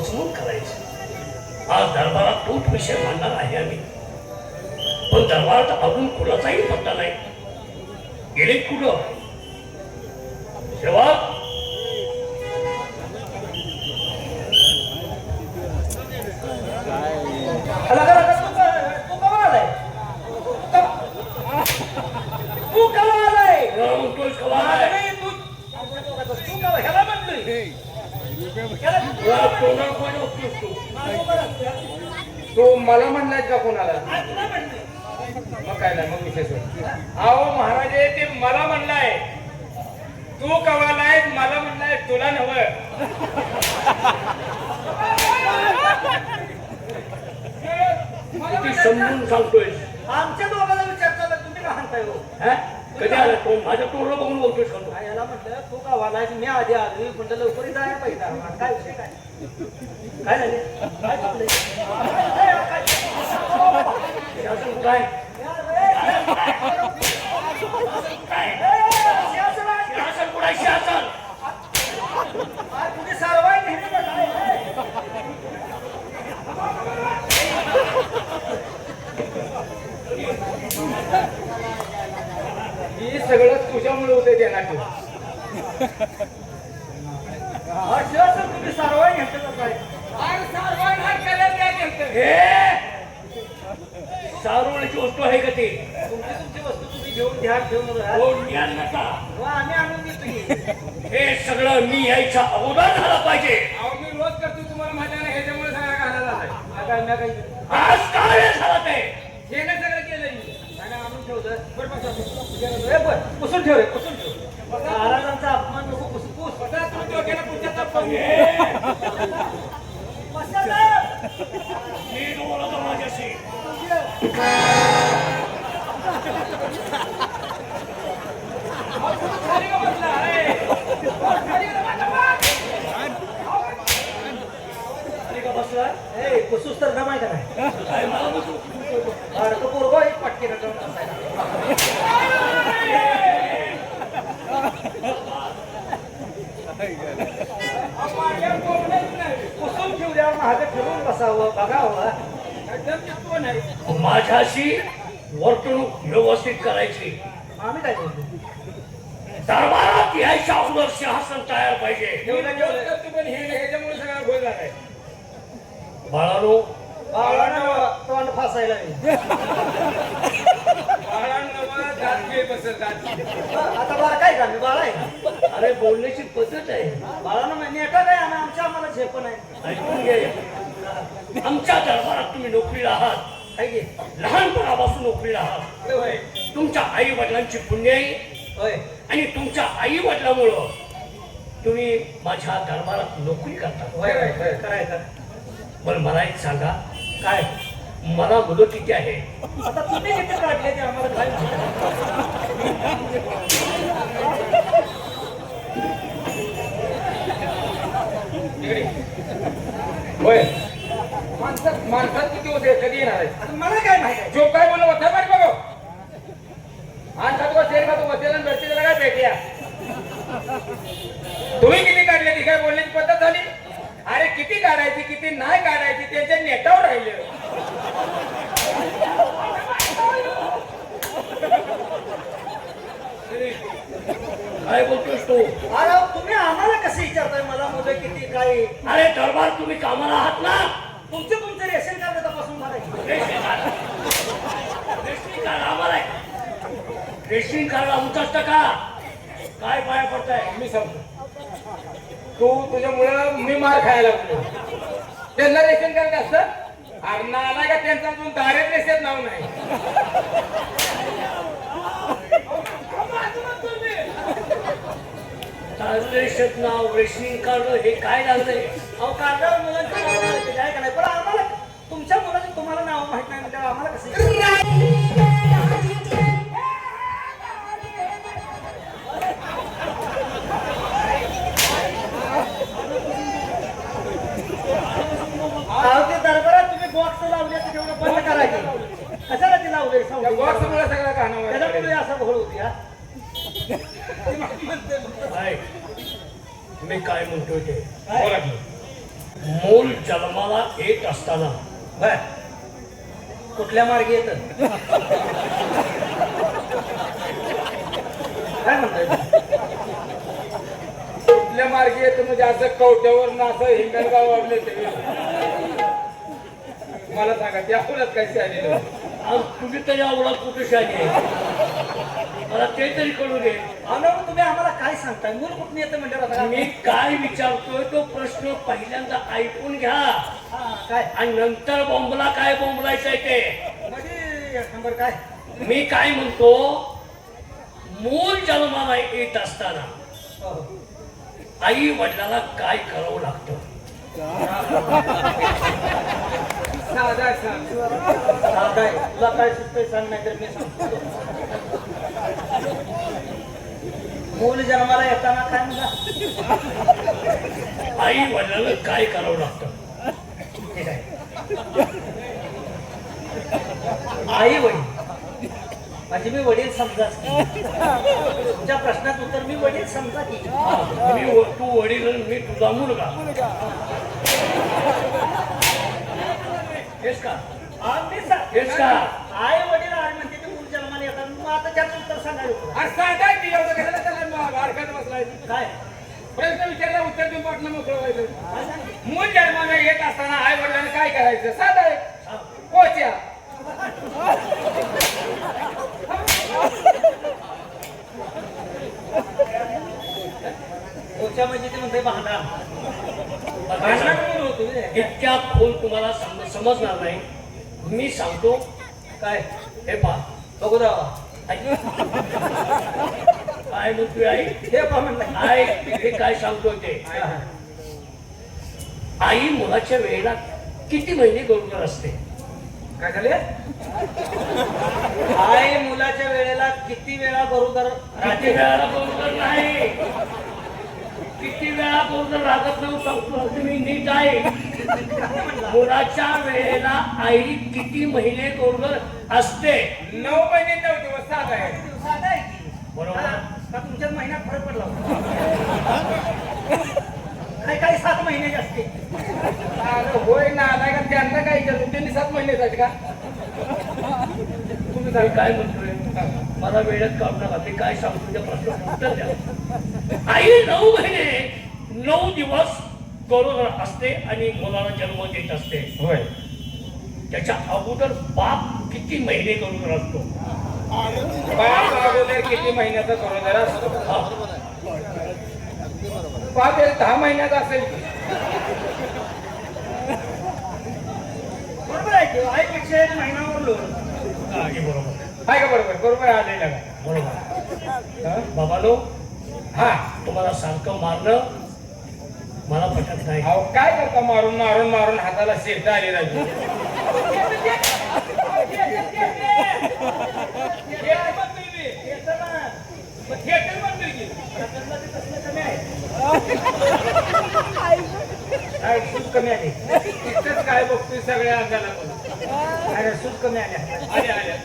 वसमून करायचं. आज दरबारात तोच विषय मांडणार आहे आम्ही. पण दरबारात अजून कुणाचाही पत्ता नाही. गेले कुठं सेवक? तो मला म्हणलाय का कोणाला? मग काय नाही, मग विशेष अहो महाराज ते मला म्हणलाय. तू कवालाय मला म्हणलाय, तुला नव. समजून सांगतोय. आमच्या दोघांना विचारता तुम्ही का म्हणताय हो? कधी आला तो? माझ्या तोंडला बघून बोलतोय का तू? याला म्हटलं तू का वाला मी आधी आलो म्हटलं लवकर जायला पाहिजे. काय विषय काय काय झाले? काय चुकलंय? काय तुम्ही सारवाई नेहमी ही सगळं तुझ्यामुळे होते देणार. तुम्ही सारवाई घेतलं काय? सारोळ्याची वस्तू आहे का ते? तुमची वस्तू तुम्ही घेऊन ध्यान ठेवून आम्ही आणून देतो. हे सगळं मी यायच्या अगोदर झालं पाहिजे. अहो मी रोज करतो तुम्हाला माहिती नाही, ह्याच्यामुळे सगळं घालायला आहे. आज काय झालं ते? हे नाही सगळं केलंय मी. आणून ठेवलं बरं पुसून ठेव रे, पुसून ठेव. महाराजांचा अपमान नको पुसून तुम्ही डोक्याला पुढच्या मी बोलतो माझ्याशी. पुसूस तर जमाय का नाही? पोरगो एक पटके पुसून ठेवल्यावर महाग ठरवून बसावं बघावं. माझ्याशी वर्तणूक व्यवस्थित करायची. आम्ही काय करतो? दरबारात यायच्या अगोदर सिंहासन तयार पाहिजे. पण हे ह्याच्यामुळे सगळा गोल झालाय. बाळानो तोंड फासायला आता बाळा काय का मी बाळा आहे? अरे बोलण्याची पद्धत आहे. बाळानं नेटा काय आणि आमच्या आम्हाला झेप नाही. ऐकून घे. आमच्या दरबारात तुम्ही नोकरीला आहात. काय घे लहानपणापासून नोकरीला आहात. तुमच्या आई वडिलांची पुण्याई होय आणि तुमच्या आई वडिलांमुळं तुम्ही माझ्या दरबारात नोकरी करता. करायचं. बरं मला एक सांगा, काय मला मुलं किती आहे? आता तुम्ही किती काढले ते आम्हाला काय होय माणसात किती होते? कधी येणार आहे? आता मला काय माहिती? जो काय बोललो होता बरं बघो. माणसात बसेल का तू बसेल आणि भेटते त्याला काय भेटूया. तुम्ही किती काढले ती काय बोलण्याची पद्धत झाली? अरे किती काढायची किती नाही काढायची त्यांच्या नेटावर राहिले. काय बोलतोस तू? अरे तुम्ही आम्हाला कसं विचारताय मला मुलं किती काय? अरे दरबार तुम्ही कामाला आहात ना? तुमचे रेशन कार्ड तपासून मारायचे. रेशनिंग कार्ड आम्हाला रेशनिंग कार्ड आमचाच का? काय पाया पडताय? मी सांगतो तुझ्यामुळं मी मार खायला लागलो. त्यांना रेशन कार्ड असतं. अरे नाला का त्यांचा अजून दारेत रेशन नाव नाही. रेशन नाव रेशनिंग कार्ड हे काय लागलंय? अहो कार्डावर मुलांची नाव माहिती काय का नाही, पण आम्हाला तुमच्या मुलाची तुम्हाला नाव माहित नाही म्हणजे आम्हाला कसं? ते दरबारात तुम्ही बॉक्स लावले तर तेवढं बंद करायचे. कशाला ते लावले? बॉक्समुळे सगळं गाणं त्याच्यामुळे असं घोळ होती. हा मी काय म्हणतोय ते बोला की. मूल जन्माला येत असताना बर कुठल्या मार्गे येत काय म्हणताय कुठल्या मार्गे येतं म्हणजे असं कवट्यावर असं हिंगणगाव वाढले ते मला सांगा त्या फुलात काय आलेलं आज तुम्ही तरी आवडा कुठे शाही मला ते तरी कळू दे. अनुभव तुम्ही आम्हाला काय सांगताय मूल कुठून येतं म्हणजे मी काय विचारतोय तो प्रश्न पहिल्यांदा ऐकून घ्या काय आणि नंतर बोंबला काय बोंबलायचंय ते. म्हणजे नंबर काय मी काय म्हणतो मूल जन्माला येत असताना हो. आई वडिलाला काय करावं लागतं. साधा सांग काय तुला काय सुचतंय सांग नाही तर मी सांगतो मूल जन्माला येताना काय म्हणला आई वडिलाला काय करावं लागतं. ठीक आहे आई वडील म्हणजे मी वडील समजा तुमच्या प्रश्नात उत्तर मी वडील समजा की तू वडील आणि मी तुझा मुलगा हेच का हेच का आई वडील आहे म्हणते ते मूल जन्माला येतात मग आता त्याचं उत्तर सांगायला अरे सांगाय की एवढं कशाला त्याला अडकत बसलाय काय प्रश्न विचारला उत्तर देऊन पाठणं मोकळं व्हायचं काय सांगितलं? मूल जन्माला येत असताना आई वडिलांनी काय करायचं साधा आहे पोच्या पोच्या म्हणजे ते म्हणते भांडण होतो इतक्या खोल तुम्हाला समजणार नाही. मी सांगतो काय हे पहा बघू द्यावा काय म्हणतोय आई हे पहा म्हणलं आई हे काय सांगतोय ते. आई मुलाच्या वेळेला किती महिने गरोदर असते. काय झाले आई मुलाच्या वेळेला किती वेळा गरोदर किती वेळाला गरोदर नाही किती वेळा गरोदर राहत नव्हतं सांगतो तुम्ही नीट आहे. मुलाच्या वेळेला आई किती महिने गरोदर असते. 9 महिने 9 दिवस साधा आहे दिवसात आहे की बरोबर. का तुमच्याच महिन्यात फरक पडला काही काही 7 महिन्याचे असते अरे होय ना नाही का त्यांना काय विचारतो त्यांनी 7 महिने आहेत का तुम्ही काय काय म्हणतोय मला वेळेत काढू नका. मी काय सांगतो त्या प्रश्न उत्तर द्या. आई 9 महिने 9 दिवस गरोदर असते आणि मुलाला जन्म देत असते. होय त्याच्या अगोदर बाप किती महिने गरोदर असतो. बाप अगोदर किती महिन्याचा गरोदर असतो हा. बाप 10 महिन्याचा असेल बरोबर आहे की आईपेक्षा 1 महिनावर लोड हे बरोबर आहे का बरोबर बरोबर आलेला का बरोबर. बाबानो हा तुम्हाला सारखं मारलं मला पटत नाही. अहो काय करता मारून मारून मारून हाताला शिरता आली राजू सूज कमी आली तिथंच काय बघतोय सगळ्या अंगाला पण अरे सूज कमी आल्या आल्या आल्या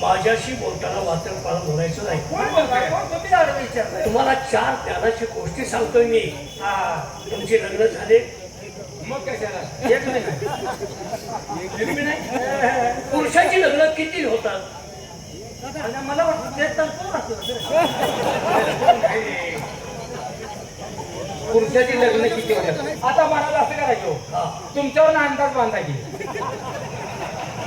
माझ्याशी बोलताना वाचन मला बोलायचं नाही. कोण बोलताय कोण तुम्ही झालं विचारताय तुम्हाला 4 ज्ञानाची गोष्टी सांगतोय मी. हा तुमचे लग्न झाले मग कशाला एक मिनिट तुम्ही नाही. पुरुषाची लग्न किती होतात. आणि मला वाटतं ते तंतू राहतो पुरुषाची लग्न किती होतात आता मला असं करायचो हा. तुमच्यावर अंदाज बांधा की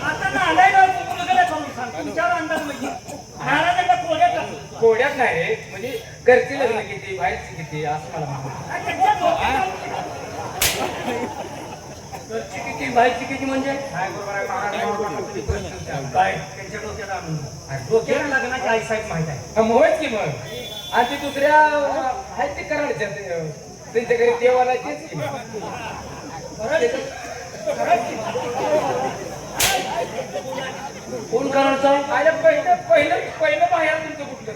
आता नांदायला मुलगा करून सांग तुमच्यावर अंदाज म्हणजे नांदायला कोड्या टाकू कोड्यात नाही रे म्हणजे घरची लग्न किती बाहेरची किती असं मला म्हणतो घरची किती बाहेरची किती म्हणजे काय बरोबर आहे महाराज काय त्यांच्या डोक्यात आणून डोक्याला लग्नाची आई साहेब माहित आहे होयच की मग आणि ते दुसऱ्या आहेत ते करायच्या त्यांच्या घरी देवाला तेच की कोण करायचं. आले पहिलं पहिलं पहिलं बाहेर तुमचं कुठलं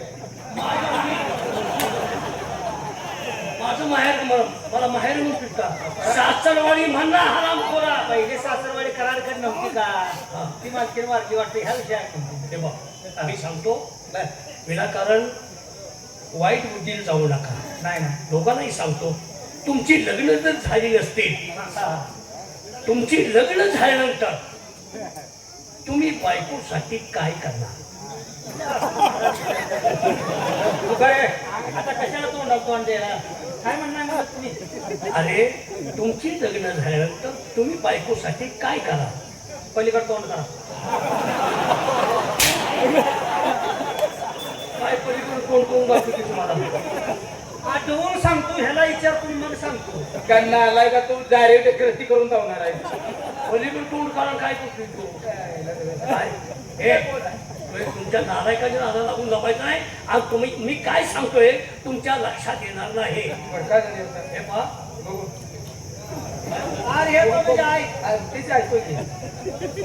माझं माहेर मला माहेर म्हणतो का सासरवाडी म्हणला हराम खोरा. पहिले सासरवाडी कराडकडे नव्हती का ती मालकीन मार्गी वाटते ह्या विषयात हे बघ मी सांगतो विनाकारण वाईट बुद्धीला जाऊ नका. नाही ना लोकांनाही सांगतो तुमची लग्न जर झाली नसतील, तुमची लग्न झाल्यानंतर तुम्ही बायकोसाठी काय करणार? तू काय आता कशाला तोंड द्यायला? काय म्हणणार मला तुम्ही? अरे तुमची लग्न झाल्यानंतर तुम्ही बायकोसाठी काय करा? पलीकडे तोंड करा. काय पलीकडे कोण कोण दाखवते तुम्हाला? आठवून सांगतो, ह्याला विचारतो मग सांगतो. त्यांना आलाय का तू डायरेक्ट कृती करून धावणार आहे? पलीकडे तोंड कारण काय करतो तू? काय हे तुमच्या नालायकाच्या नादाला लागून जपायचं नाही. आज तुम्ही मी काय सांगतोय तुमच्या लक्षात येणार नाही. बरं, काय झालं होतं? हे पहा, बघू. अरे हे बघ, तुझी आई तेच ऐकतोय की.